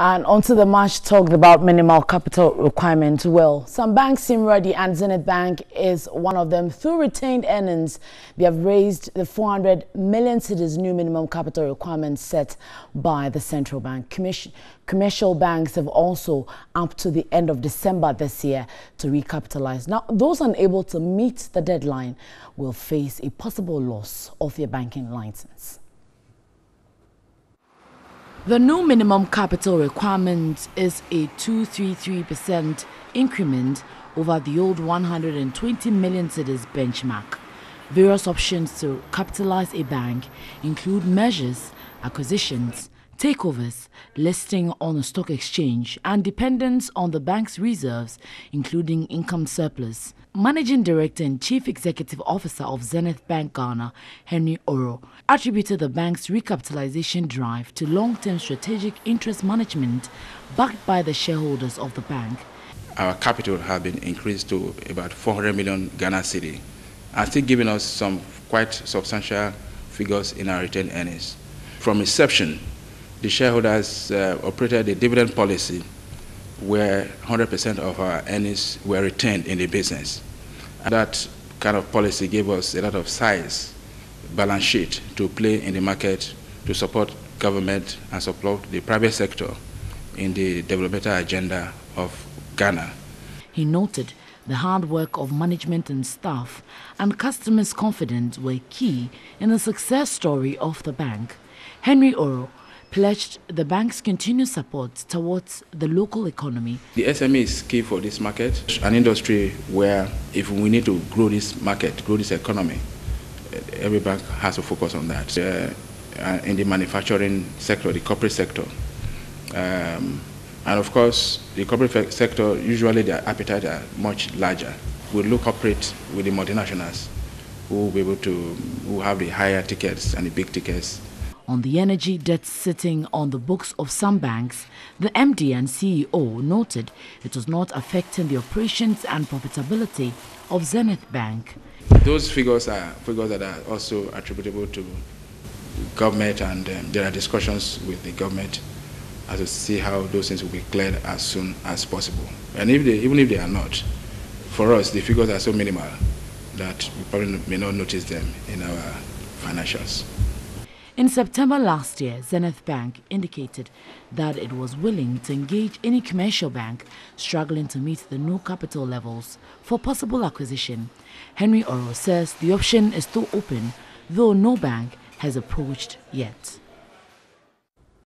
And onto the much talked about minimal capital requirement. Well, some banks seem ready, and Zenith Bank is one of them. Through retained earnings, they have raised the 400 million cedis new minimum capital requirement set by the central bank. Commercial banks have also up to the end of December this year to recapitalize. Now, those unable to meet the deadline will face a possible loss of their banking license. The new minimum capital requirement is a 233% increment over the old 120 million cedis benchmark. Various options to capitalize a bank include mergers, acquisitions, takeovers, listing on a stock exchange, and dependence on the bank's reserves, including income surplus. Managing Director and Chief Executive Officer of Zenith Bank Gh, Henry Oro, attributed the bank's recapitalization drive to long-term strategic interest management backed by the shareholders of the bank. Our capital has been increased to about 400 million Ghana cedi, and still giving us some quite substantial figures in our retained earnings. From inception, the shareholders operated a dividend policy where 100% of our earnings were retained in the business. And that kind of policy gave us a lot of size, balance sheet to play in the market to support government and support the private sector in the developmental agenda of Ghana. He noted the hard work of management and staff and customers' confidence were key in the success story of the bank. Henry Oro pledged the bank's continued support towards the local economy. The SME is key for this market, an industry where if we need to grow this market, grow this economy, every bank has to focus on that. In the manufacturing sector, the corporate sector, and of course, the corporate sector, usually their appetite are much larger. We look operate with the multinationals who will be able to, who have the higher tickets and the big tickets. On the energy debt sitting on the books of some banks, the MD and CEO noted it was not affecting the operations and profitability of Zenith Bank. Those figures are figures that are also attributable to government, and there are discussions with the government as to see how those things will be cleared as soon as possible. And even if they are not, for us, the figures are so minimal that we probably may not notice them in our financials. In September last year, Zenith Bank indicated that it was willing to engage any commercial bank struggling to meet the new capital levels for possible acquisition. Henry Oro says the option is still open, though no bank has approached yet.